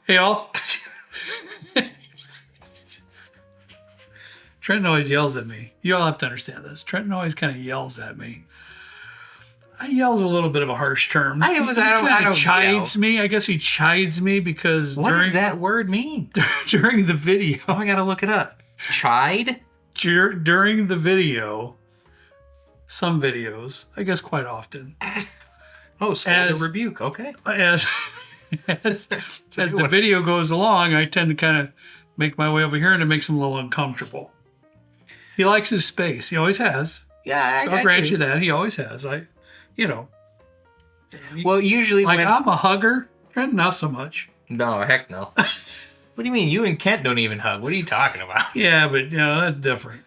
Hey, all. Trenton always yells at me. You all have to understand this. Trenton always kind of yells at me. Yells a little bit of a harsh term. I don't chides me. I guess he chides me because what does that word mean? During the video, I gotta look it up. Chide? During the video, some videos, I guess quite often. Oh, so the rebuke. Okay. As the video goes along, I tend to kind of make my way over here, and it makes him a little uncomfortable. He likes his space. He always has. Yeah, I'll grant you that. He always has. Well, usually I'm a hugger, and not so much. No, heck no. What do you mean? You and Kent don't even hug. What are you talking about? Yeah, but that's different.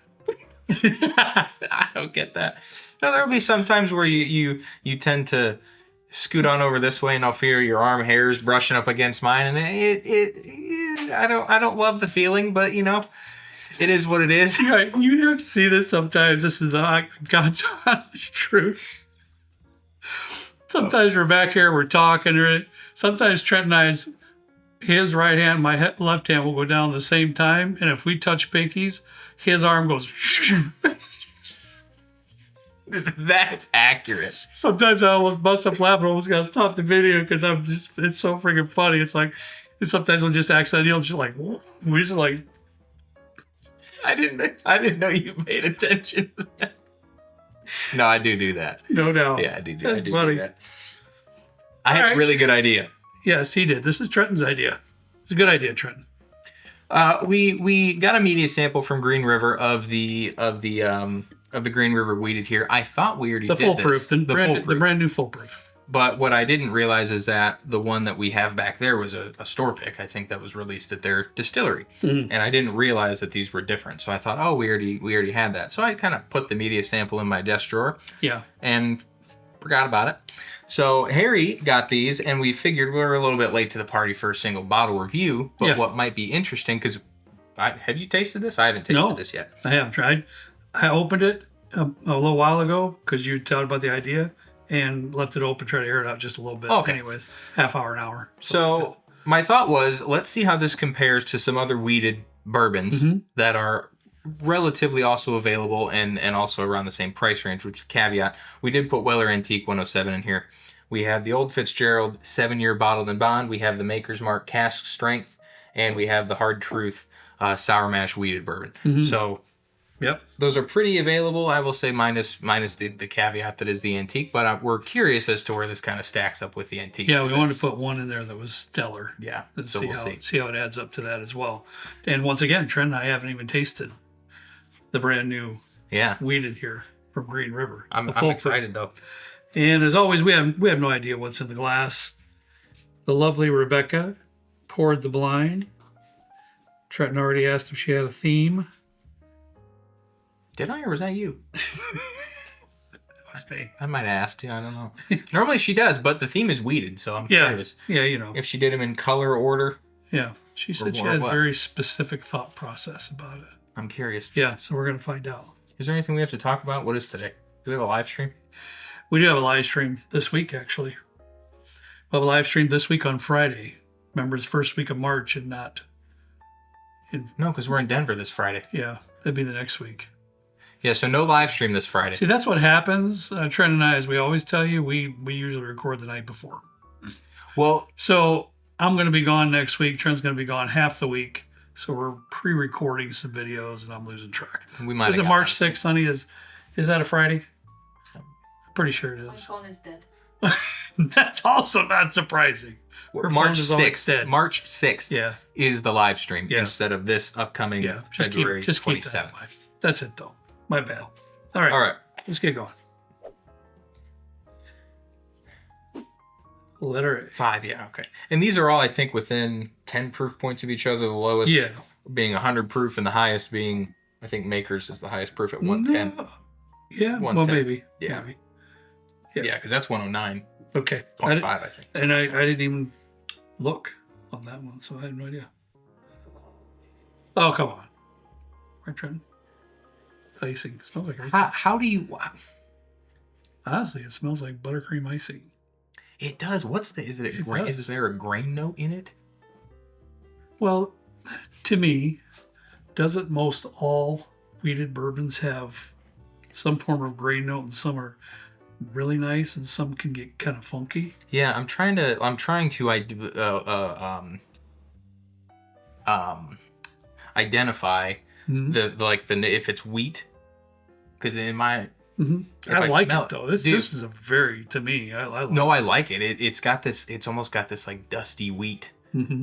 I don't get that. No, there'll be some times where you tend to scoot on over this way, and I'll feel your arm hairs brushing up against mine, and I don't love the feeling, but it is what it is. Yeah, you have to see this sometimes. This is the God's honest truth. Sometimes we're back here, we're talking. Sometimes Trent and I, his right hand, my left hand will go down at the same time. And if we touch pinkies, his arm goes. That's accurate. Sometimes I almost bust up laughing. I almost got to stop the video because it's so freaking funny. It's like, sometimes we'll just accidentally, just like, we just like. I didn't know you paid attention to that. No, I do that. No doubt. Yeah, I do funny. Do that. I had a really good idea. Yes, he did. This is Trenton's idea. It's a good idea, Trenton. We got a media sample from Green River of the Green River weeded here. I thought we already did foolproof, this. The brand new foolproof. But what I didn't realize is that the one that we have back there was a store pick. I think that was released at their distillery. Mm-hmm. And I didn't realize that these were different. So I thought, oh, we already had that. So I kind of put the media sample in my desk drawer. Yeah. And forgot about it. So Harry got these, and we figured we were a little bit late to the party for a single bottle review. But what might be interesting, because have you tasted this? I haven't tasted this yet. I haven't tried. I opened it a little while ago because you talked about the idea. And left it open, try to air it out just a little bit. Okay. Anyways, half hour, an hour. So my thought was, let's see how this compares to some other weeded bourbons that are relatively also available and also around the same price range, which is a caveat. We did put Weller Antique 107 in here. We have the Old Fitzgerald 7-year bottled and bond. We have the Maker's Mark cask strength, and we have the Hard Truth sour mash weeded bourbon. Mm-hmm. So yep, those are pretty available. I will say minus the caveat that is the antique, but we're curious as to where this kind of stacks up with the antique. Yeah, we wanted to put one in there that was stellar. Yeah, so we'll see how it adds up to that as well. And once again, Trent and I haven't even tasted the brand new weeded here from Green River. I'm excited though. And as always, we have no idea what's in the glass. The lovely Rebecca poured the blind. Trenton already asked if she had a theme. Did I, or was that you? Must be. I might have asked you. I don't know. Normally she does, but the theme is weeded, so I'm curious. Yeah, if she did them in color order. Yeah, she said she had a very specific thought process about it. I'm curious. Yeah, so we're going to find out. Is there anything we have to talk about? What is today? Do we have a live stream? We do have a live stream this week, actually. We'll have a live stream this week on Friday. Remember, it's first week of March and not... No, because we're in Denver this Friday. Yeah, that'd be the next week. Yeah, so no live stream this Friday. See, that's what happens. Trent and I, as we always tell you, we usually record the night before. Well, so I'm going to be gone next week. Trent's going to be gone half the week. So we're pre-recording some videos, and I'm losing track. We might. Is it March 6th, honey? Is that a Friday? Pretty sure it is. My phone is dead. That's also not surprising. March 6th. March 6th is the live stream instead of this upcoming February 27th. That's it, though. My bad. All right. Let's get going. Letter A. 5, yeah, okay. And these are all, I think, within 10 proof points of each other. The lowest being 100 proof and the highest being, I think, Maker's is the highest proof at 110. No. Yeah, 110. Well, maybe. Yeah. Maybe. Yeah, because that's 109. Okay. 0.5, I think. And I didn't even look on that one, so I had no idea. Oh, come on. Right, Trent? Icing. Smells like icing. How do you... Honestly, it smells like buttercream icing. It does. Is there a grain note in it? Well, to me, doesn't most all wheated bourbons have some form of grain note, and some are really nice, and some can get kind of funky? Yeah, I'm trying to identify the if it's wheat, because in my I like smell it though. This is a very, to me, I like no, I like it. It's got this. It's almost got this like dusty wheat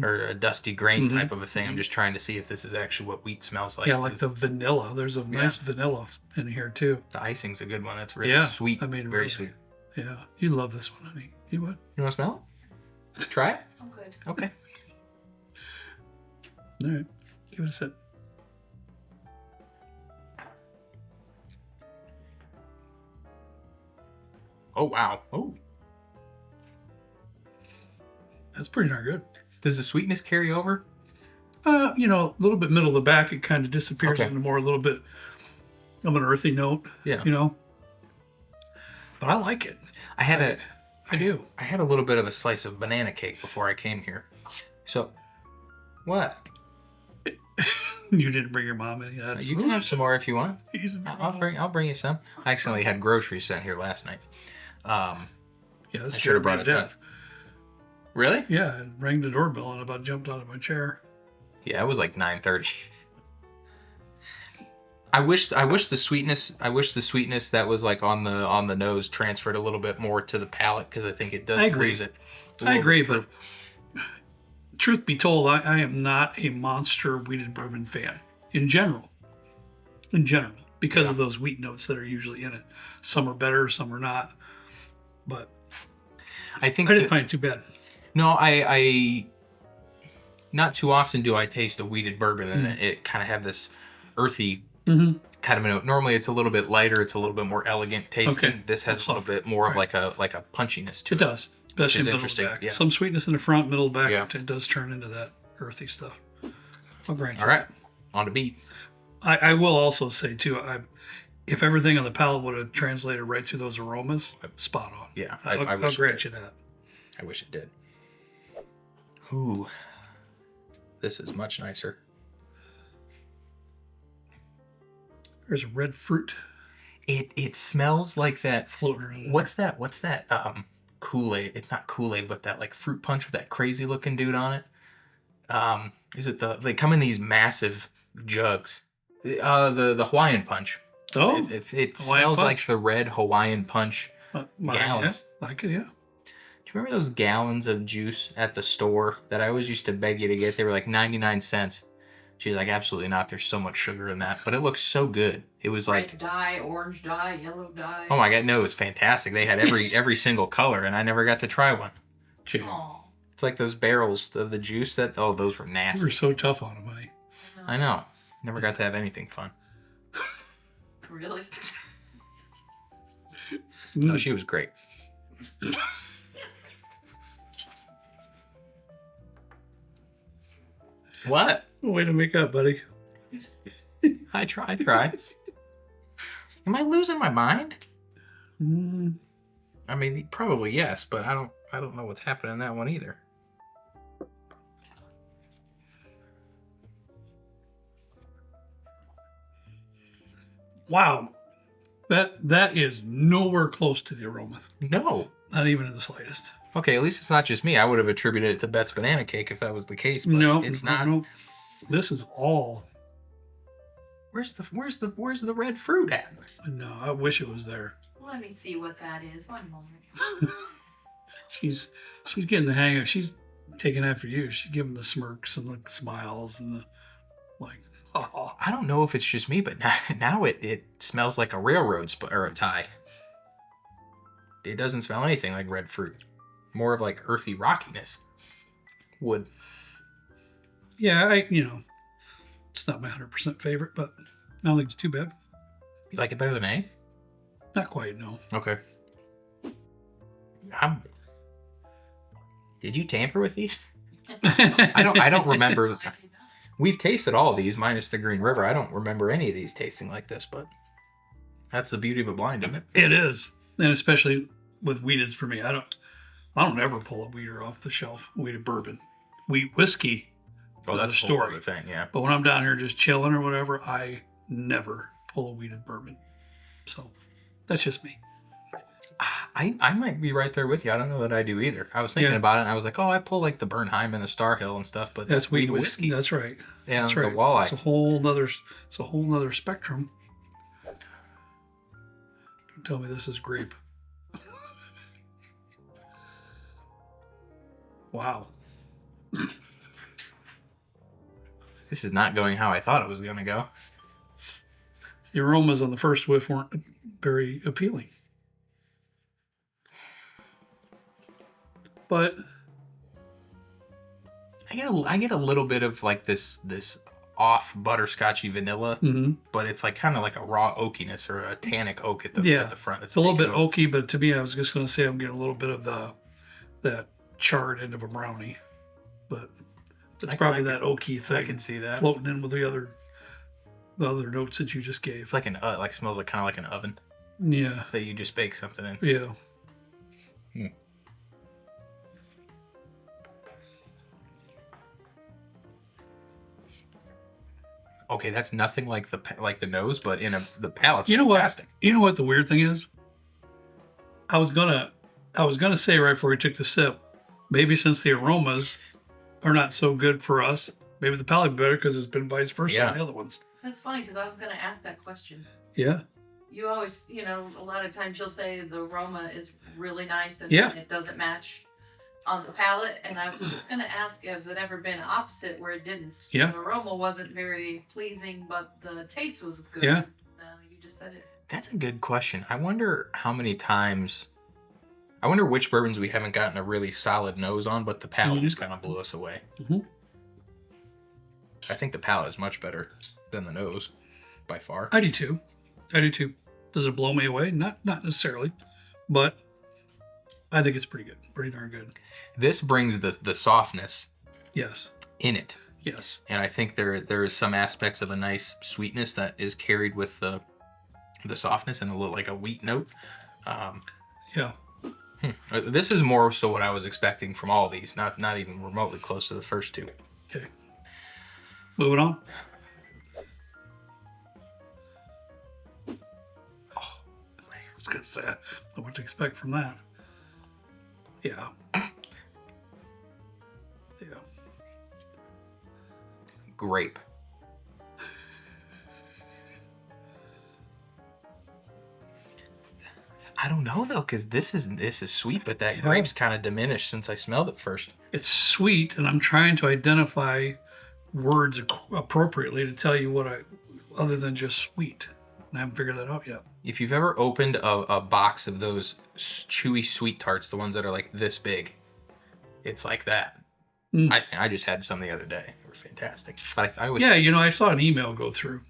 or a dusty grain type of a thing. I'm just trying to see if this is actually what wheat smells like. Yeah, like the vanilla. There's a nice vanilla in here too. The icing's a good one. That's really sweet. I mean, very really, sweet. Yeah, you love this one, honey. You would. You want to smell it? Try it. I'm good. Okay. All right, give it a sip. Oh wow. Oh. That's pretty darn good. Does the sweetness carry over? A little bit middle of the back, it kind of disappears into more a little bit of an earthy note. Yeah. But I like it. I do. I had a little bit of a slice of banana cake before I came here. So, what? You didn't bring your mom any. You can have some more if you want. I'll I'll bring you some. I accidentally had groceries sent here last night. Yeah, I should have brought it down. Really? Yeah, it rang the doorbell and about jumped out of my chair. Yeah, it was like 9:30. I wish the sweetness that was like on the nose transferred a little bit more to the palate, because I think it does lose it. I agree, but truth be told, I am not a monster wheated bourbon fan in general. Because of those wheat notes that are usually in it. Some are better, some are not. But I think I didn't find it too bad. No, I not too often do I taste a wheated bourbon and it kind of have this earthy kind of a note. Normally it's a little bit lighter, it's a little bit more elegant tasting. Okay. This has a little bit more of like a punchiness to it. It does, especially is middle interesting, back. yeah. Some sweetness in the front, middle back. Yeah. It does turn into that earthy stuff. I'll grant you All right, on to beat. I will also say too, if everything on the palate would have translated right through those aromas, spot on. Yeah, I'll grant you that. I wish it did. Ooh, this is much nicer. There's a red fruit It smells like that. floating around. What's that? Kool-Aid. It's not Kool-Aid, but that like fruit punch with that crazy looking dude on it. Is it they come in these massive jugs. The Hawaiian punch. Oh, it smells like the red Hawaiian punch gallons. Yeah, I could, yeah. Do you remember those gallons of juice at the store that I always used to beg you to get? They were like 99 cents. She's like, absolutely not. There's so much sugar in that. But it looks so good. It was like... Red dye, orange dye, yellow dye. Oh my God, no, it was fantastic. They had every single color, and I never got to try one. Aw. It's like those barrels of the juice those were You nasty. were so tough on him, honey. I know. Never got to have anything fun. Really? No, she was great. What? Way to make up, buddy. I try. Am I losing my mind? I mean, probably yes, but I don't know what's happening in that one either. Wow. That is nowhere close to the aroma. No. Not even in the slightest. Okay, at least it's not just me. I would have attributed it to Bet's banana cake if that was the case, but No, it's not. No. This is all. Where's the red fruit at? No, I wish it was there. Let me see what that is. One moment. She's getting the hang of it. She's taking after you. She's giving the smirks and the smiles and the like. Oh. I don't know if it's just me, but now it smells like a railroad or a tie. It doesn't smell anything like red fruit. More of like earthy rockiness. Wood. Yeah, it's not my 100% favorite, but I don't think it's too bad. You like it better than A? Not quite, no. Okay. Did you tamper with these? I don't remember. I did not. We've tasted all of these minus the Green River. I don't remember any of these tasting like this, but that's the beauty of a blind, isn't it? It is, and especially with wheateds for me. I don't ever pull a wheater off the shelf. Wheated bourbon, wheat whiskey. Oh, that's a whole other thing, yeah. But when I'm down here just chilling or whatever, I never pull a weeded bourbon. So that's just me. I might be right there with you. I don't know that I do either. I was thinking about it, and I was like, oh, I pull like the Bernheim and the Star Hill and stuff, but That's weed whiskey. That's right. Yeah, that's right. The walleye. It's a whole nother spectrum. Don't tell me this is grape. Wow. This is not going how I thought it was going to go. The aromas on the first whiff weren't very appealing. But I get a little bit of like this off butterscotchy vanilla, but it's like kind of like a raw oakiness or a tannic oak at the front. It's a little bit oaky, but to me, I was just going to say I'm getting a little bit of that charred end of a brownie, but it's probably that oaky thing. I can see that floating in with the other notes that you just gave. It's like smells like kind of like an oven. Yeah. That you just bake something in. Yeah. Okay, that's nothing like the nose, but the palate's you know fantastic. What? You know what the weird thing is? I was gonna say right before we took the sip, maybe since the aromas are not so good for us, maybe the palate would be better because it's been vice versa on the other ones. That's funny because I was going to ask that question. Yeah. You always, a lot of times you'll say the aroma is really nice and it doesn't match on the palate. And I was just going to ask, has it ever been opposite where it didn't? Yeah. The aroma wasn't very pleasing, but the taste was good. Yeah. You just said it. That's a good question. I wonder how many times... I wonder which bourbons we haven't gotten a really solid nose on, but the palate just kind of blew us away. I think the palate is much better than the nose, by far. I do too. Does it blow me away? Not necessarily, but I think it's pretty good. Pretty darn good. This brings the softness. Yes. In it. Yes. And I think there is some aspects of a nice sweetness that is carried with the softness and a little like a wheat note. Yeah. This is more so what I was expecting from all these, not even remotely close to the first two. Okay. Moving on. Oh, I was gonna say I don't know what to expect from that. Yeah. Yeah. Grape. I don't know though, because this is sweet, but that grape's kind of diminished since I smelled it first. It's sweet, and I'm trying to identify words appropriately to tell you what other than just sweet. And I haven't figured that out yet. If you've ever opened a box of those chewy sweet tarts, the ones that are like this big, it's like that. I think I just had some the other day. They were fantastic. But I I saw an email go through.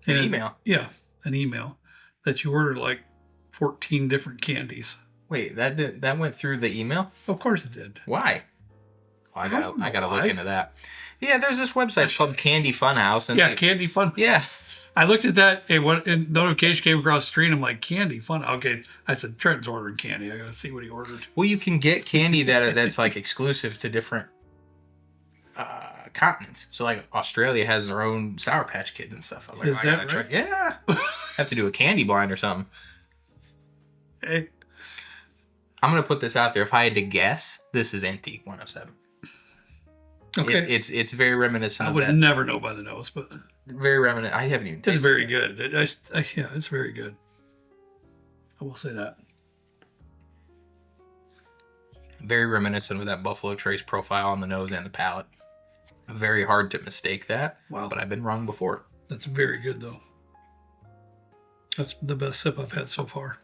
An email? Yeah, an email that you ordered like 14 different candies. Wait, that went through the email? Of course it did. Why? I gotta look into that. Yeah, there's this website. It's called Candy Funhouse. And Candy Fun. Yes. I looked at that and notification came across the screen. I'm like, Candy Fun. Okay, I said Trent's ordering candy. I gotta see what he ordered. Well, you can get candy that's like exclusive to different continents. So like Australia has their own Sour Patch Kids and stuff. I was like, I gotta try. Yeah. Have to do a candy blind or something. Hey. I'm gonna put this out there. If I had to guess, this is Antique 107. Okay. It's very reminiscent I of would that. never know by the nose, but Very reminiscent. I haven't even tasted it's very it. good. It's very good. I will say that. Very reminiscent of that Buffalo Trace profile on the nose and the palate. Very hard to mistake that. Wow. But I've been wrong before. That's very good, though. That's the best sip I've had so far.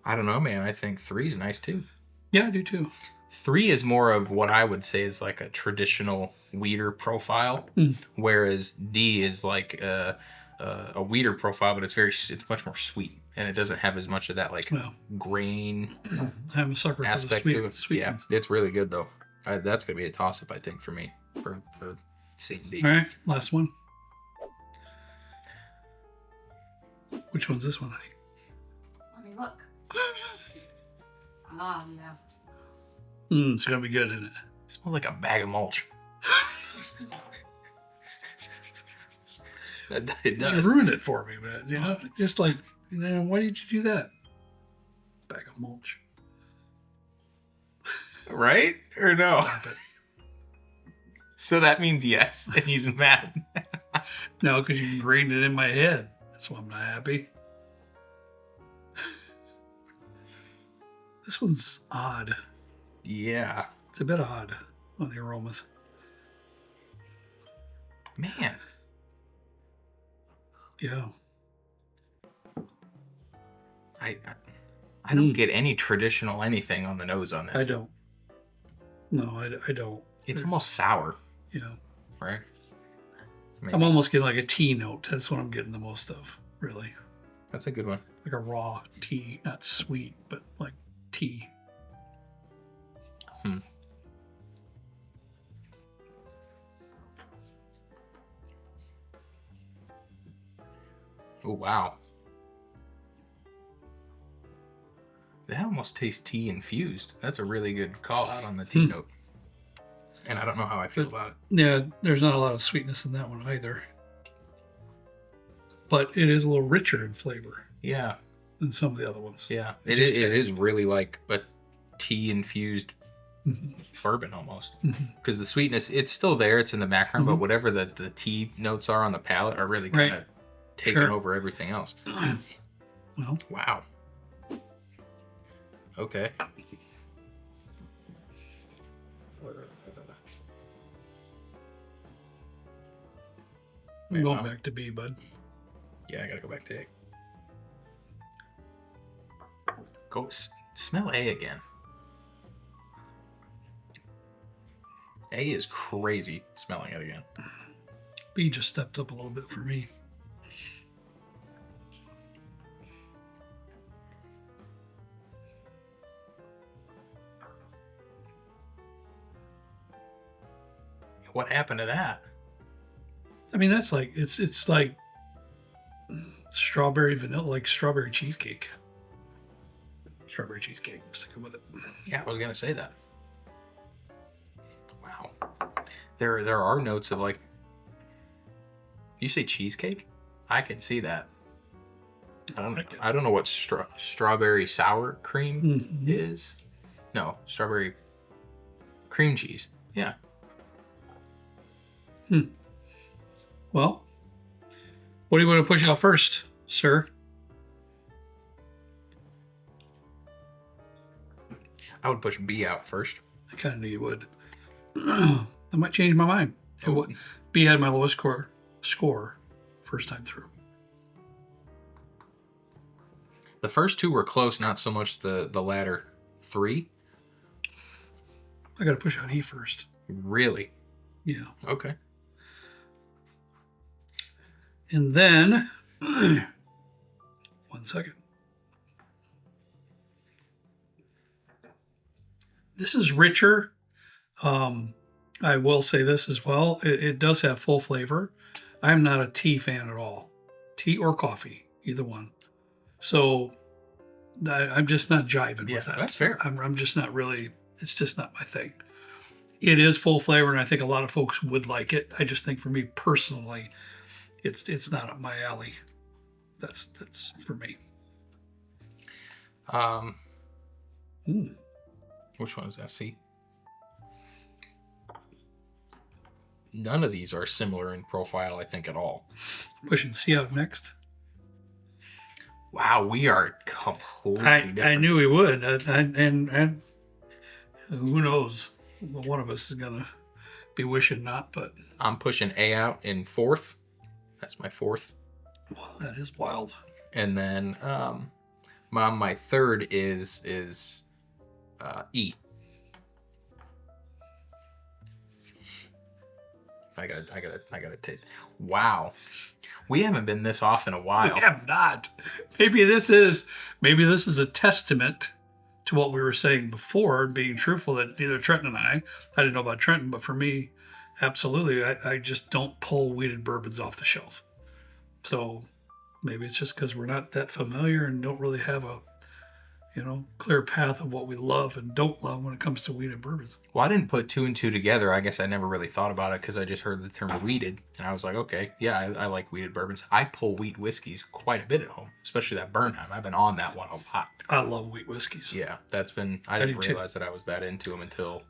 I don't know, man. I think 3 is nice too. Yeah, I do too. 3 is more of what I would say is like a traditional weeder profile, whereas D is like a weeder profile, but it's much more sweet, and it doesn't have as much of that like grain I'm a sucker aspect for to the it. sweet Yeah, ones. it's really good though. That's gonna be a toss up, I think, for me for C and D. All right, last one. Which one's this one, honey? Let me look. Yeah. It's gonna be good, isn't it? It smells like a bag of mulch. It does. You ruined it for me, man. You know, just like, why did you do that? Bag of mulch. Right? Or no? Stop it. So that means yes, and he's mad. No, because you ingrained it in my head. That's why I'm not happy. This one's odd. Yeah. It's a bit odd on the aromas. Man. Yeah. I don't get any traditional anything on the nose on this. I don't. No, I don't. It's almost sour, Yeah. right? Maybe. I'm almost getting like a tea note. That's what I'm getting the most of, really. That's a good one. Like a raw tea. Not sweet, but like tea. Oh, wow. That almost tastes tea infused. That's a really good call out on the tea note. And I don't know how I feel about it. Yeah, there's not a lot of sweetness in that one either. But it is a little richer in flavor Yeah. than some of the other ones. Yeah. It is really like a tea infused bourbon almost. Because the sweetness, it's still there. It's in the background. But whatever the tea notes are on the palate are really kind of taking over everything else. Well. Wow. Okay. I'm going back to B, bud. Yeah, I gotta go back to A. Go smell A again. A is crazy smelling it again. B just stepped up a little bit for me. What happened to that? I mean, that's like it's like strawberry vanilla, like strawberry cheesecake. Strawberry cheesecake. I'm sticking with it. Yeah, I was gonna say that. Wow. There are notes of like. You say cheesecake? I can see that. I don't know what strawberry sour cream is. No, strawberry cream cheese. Yeah. Well, what do you want to push out first, sir? I would push B out first. I kind of knew you would. I might change my mind. B had my lowest score first time through. The first two were close, not so much the latter three. I got to push out E first. Really? Yeah. Okay. And then, 1 second. This is richer. I will say this as well. It does have full flavor. I'm not a tea fan at all. Tea or coffee, either one. So I'm just not jiving with that. That's fair. I'm just not really, it's just not my thing. It is full flavor, and I think a lot of folks would like it. I just think for me personally, it's not up my alley. That's for me. Which one is that? C. None of these are similar in profile, I think, at all. Pushing C out next. Wow, we are completely different. I knew we would, and who knows? One of us is gonna be wishing not, but I'm pushing A out in fourth. That's my fourth. Well, that is wild. And then my third is E. I gotta take. Wow, we haven't been this off in a while. We have not. Maybe this is a testament to what we were saying before, being truthful, that neither Trenton and I didn't know about Trenton, but for me, absolutely, I just don't pull weeded bourbons off the shelf. So maybe it's just because we're not that familiar and don't really have clear path of what we love and don't love when it comes to wheated bourbons. Well, I didn't put two and two together. I guess I never really thought about it because I just heard the term wheated. And I was like, okay, yeah, I like wheated bourbons. I pull wheat whiskeys quite a bit at home, especially that Bernheim. I've been on that one a lot. I love wheat whiskeys. Yeah, I didn't realize that I was that into them until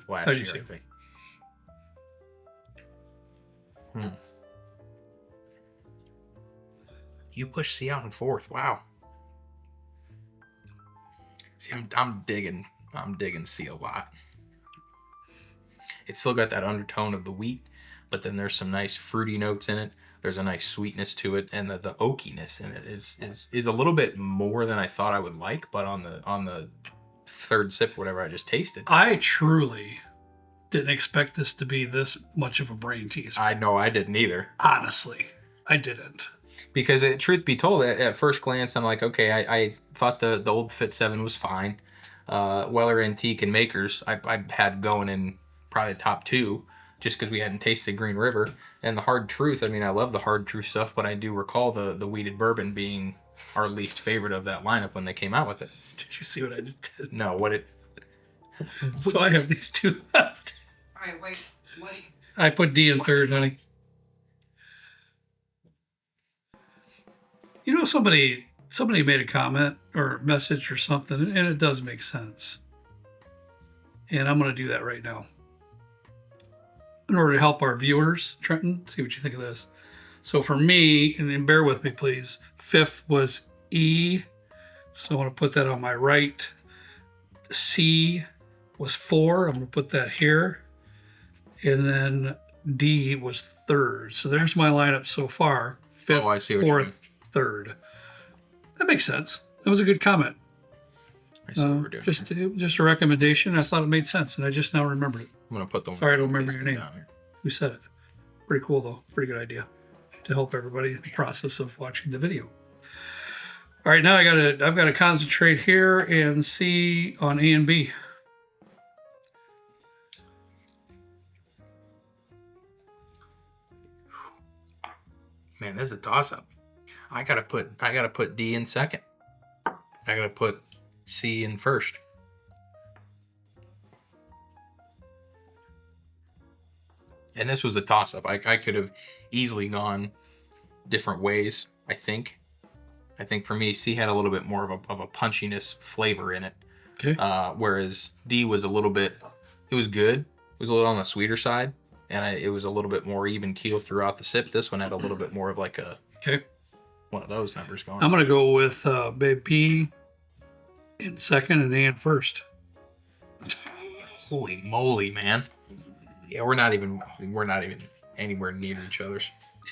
last year, I think. You push C out in fourth. Wow. See, I'm digging C a lot. It's still got that undertone of the wheat, but then there's some nice fruity notes in it. There's a nice sweetness to it, and the oakiness in it is a little bit more than I thought I would like. But on the third sip, whatever I just tasted, I truly didn't expect this to be this much of a brain teaser. I know I didn't either. Honestly, I didn't. Because truth be told, at first glance, I'm like, okay, I thought the Old Fit 7 was fine. Weller Antique and Makers, I had going in probably the top two, just because we hadn't tasted Green River. And the Hard Truth, I mean, I love the Hard Truth stuff, but I do recall the wheated bourbon being our least favorite of that lineup when they came out with it. Did you see what I just did? No, what it... So I have these two left. All right, wait. I put D in third, honey. Somebody made a comment or message or something, and it does make sense. And I'm going to do that right now. In order to help our viewers, Trenton, see what you think of this. So for me, and then bear with me, please, fifth was E. So I want to put that on my right. C was 4. I'm going to put that here. And then D was third. So there's my lineup so far. Fifth, I see what you mean. fourth, third. That makes sense. That was a good comment. I see what we're doing. Just a recommendation. I thought it made sense, and I just now remembered it. I'm going to put the Sorry, I don't remember your name. Who said it? Pretty cool, though. Pretty good idea to help everybody in the process of watching the video. All right, now I've got to concentrate here and see on A and B. Man, this is a toss-up. I gotta put D in second. I gotta put C in first. And this was a toss-up. I could have easily gone different ways, I think. I think for me, C had a little bit more of a punchiness flavor in it. Okay. Whereas D was a little bit, it was good. It was a little on the sweeter side. And it was a little bit more even keel throughout the sip. This one had a little bit more of like one of those numbers going. I'm going to go with B in second and A in first. Holy moly, man. Yeah, we're not even anywhere near each other's.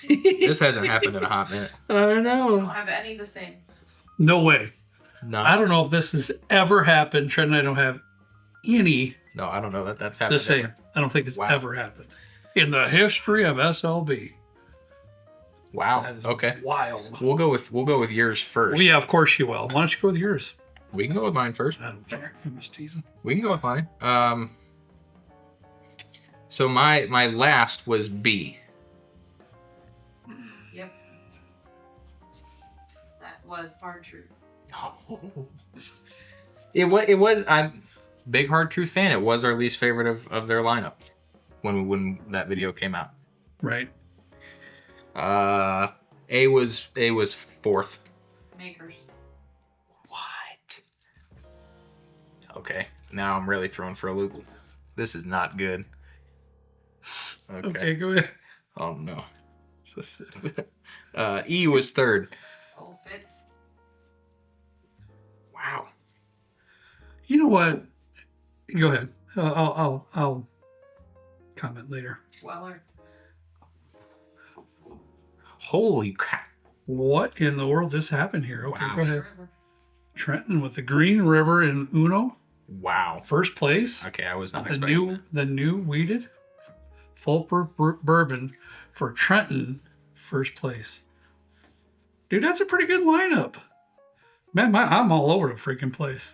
This hasn't happened in a hot minute. I I don't know. have any the same. No way. No. I don't know if this has ever happened. Trent and I don't have any No, I don't know that that's happened. the same. Ever. I don't think it's ever happened in the history of SLB. Wow. That is Okay. wild. We'll go with yours first. Well, yeah, of course you will. Why don't you go with yours? We can go with mine first. I don't care. I'm just teasing. We can go with mine. So my last was B. Yep. That was Hard Truth. It was. I'm big Hard Truth fan. It was our least favorite of their lineup when that video came out. Right. A was fourth. Makers. What? Okay, now I'm really thrown for a loop. This is not good. Okay, go ahead. Oh no. E was third. Old Fits. Wow. You know what? Go ahead. I'll comment later. Weller. Holy crap. What in the world just happened here? Okay, Wow. go ahead. River. Trenton with the Green River in Uno, Wow. first place. Okay, I was not The expecting new wheated full bourbon for Trenton, first place. Dude, that's a pretty good lineup. Man, I'm all over the freaking place.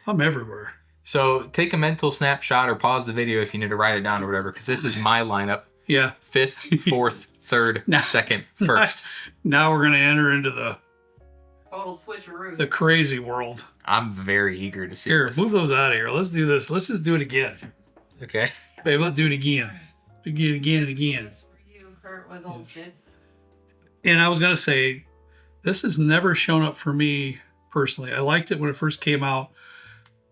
I'm everywhere. So take a mental snapshot or pause the video if you need to write it down or whatever, because this is my lineup. Yeah. Fifth, fourth, third, second, first. Now we're gonna enter into the Total switcheroo. crazy world. I'm very eager to see Here, this. move those out of here. Let's do this. Let's just do it again. Okay. Babe, let's do it again. Again. It's for you, Kurt, with old kids. And I was going to say, this has never shown up for me personally. I liked it when it first came out.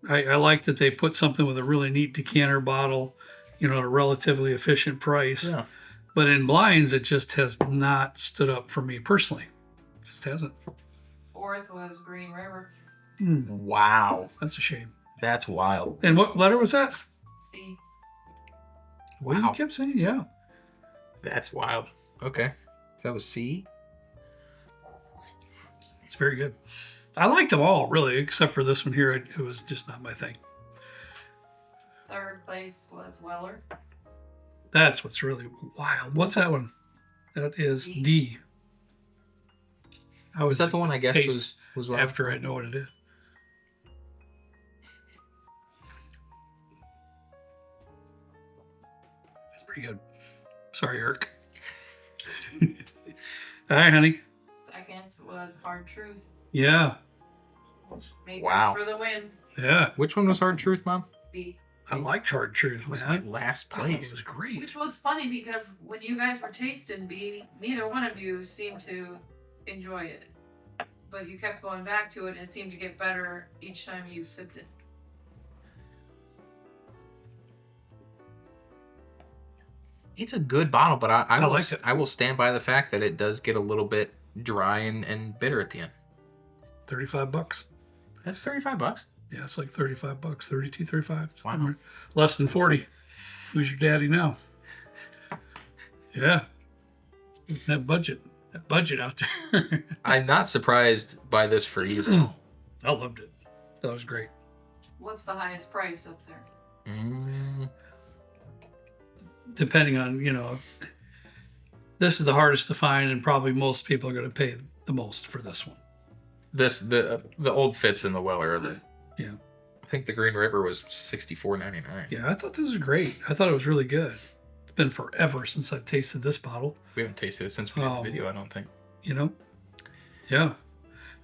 I liked that they put something with a really neat decanter bottle, at a relatively efficient price. Yeah. But in blinds, it just has not stood up for me personally. It just hasn't. Fourth was Green River. Wow. That's a shame. That's wild. And what letter was that? C. What you kept saying? Yeah. That's wild. Okay. That was C. It's very good. I liked them all, really, except for this one here. It was just not my thing. Third place was Weller. That's what's really wild. What's that one? That is D. Was that the one I guess was wild? After I know what it is. It's pretty good. Sorry, Eric. Hi, honey. Second was Hard Truth. Yeah. Made Wow. for the win. Yeah. Which one was Hard Truth, Mom? B. I liked Hard Truth. It was man. my last I thought it place. was great. Which was funny because when you guys were tasting B, neither one of you seemed to enjoy it. But you kept going back to it and it seemed to get better each time you sipped it. It's a good bottle, but I liked it. I will stand by the fact that it does get a little bit dry and bitter at the end. $35. That's $35. Yeah, it's like $35. 32, 35. Wow. Somewhere. Less than 40. Who's your daddy now? Yeah. That budget out there. I'm not surprised by this for either. I loved it. That was great. What's the highest price up there? Depending on, this is the hardest to find, and probably most people are going to pay the most for this one. The old Fitz and the Weller. Yeah. I think the Green River was $64.99. Yeah, I thought this was great. I thought it was really good. It's been forever since I've tasted this bottle. We haven't tasted it since we did the video, I don't think. Yeah.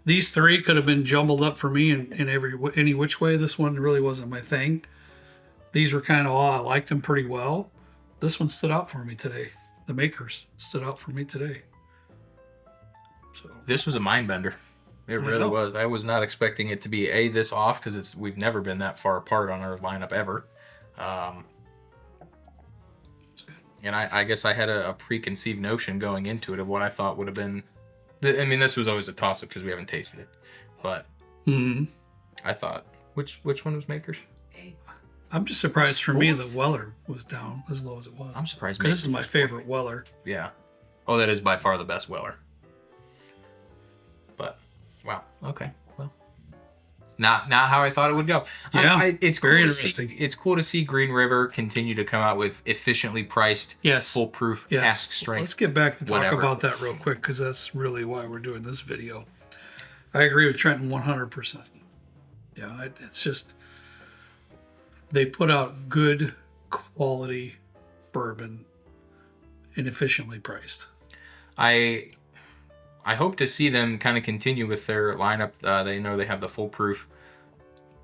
These three could have been jumbled up for me in any which way. This one really wasn't my thing. These were kind of all, I liked them pretty well. This one stood out for me today. The makers stood out for me today. So This was a mind bender. It really was. I was not expecting it to be this off because we've never been that far apart on our lineup ever. And I guess I had a preconceived notion going into it of what I thought would have been. This was always a toss-up because we haven't tasted it. But I thought, which one was Makers? A. I'm just surprised for me the Weller was down as low as it was. I'm surprised. Because this is my favorite Weller. Yeah. Oh, that is by far the best Weller. But, wow. Okay. Well, not how I thought it would go. Yeah. It's very cool interesting. It's cool to see Green River continue to come out with efficiently priced, foolproof cask strength. Let's get back to talk whatever. about that real quick because that's really why we're doing this video. I agree with Trenton 100%. Yeah, it's just they put out good quality bourbon and efficiently priced. I hope to see them kind of continue with their lineup. They know they have the foolproof.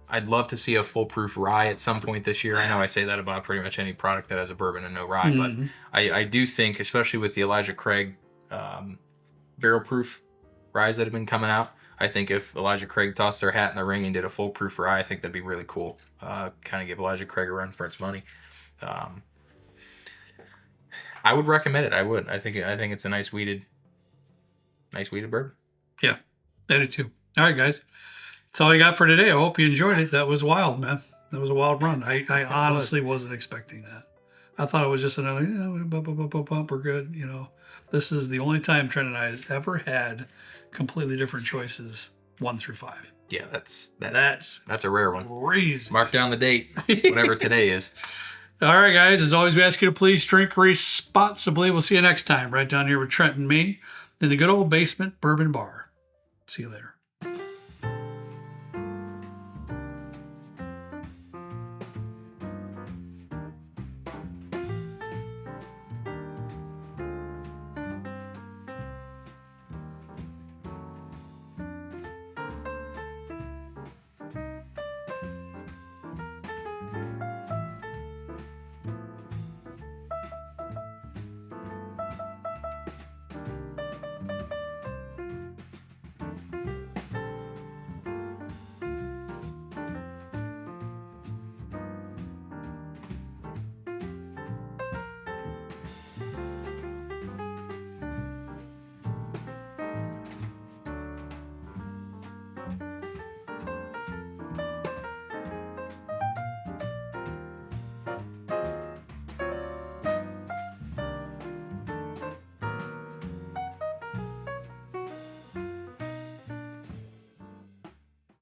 I'd love to see a foolproof rye at some point this year. I know I say that about pretty much any product that has a bourbon and no rye, but I do think, especially with the Elijah Craig barrel proof ryes that have been coming out, I think if Elijah Craig tossed their hat in the ring and did a foolproof rye, I think that'd be really cool. Kind of give Elijah Craig a run for its money. I would recommend it. I would. I think it's a nice weeded bourbon. Yeah, I do too. All right, guys. That's all I got for today. I hope you enjoyed it. That was wild, man. That was a wild run. I honestly wasn't expecting that. I thought it was just another, we're good. This is the only time Trent and I has ever had completely different choices, 1 through 5. Yeah, that's That's a rare one. crazy. Mark down the date, whatever today is. All right, guys. As always, we ask you to please drink responsibly. We'll see you next time right down here with Trent and me in the good old basement bourbon bar. See you later.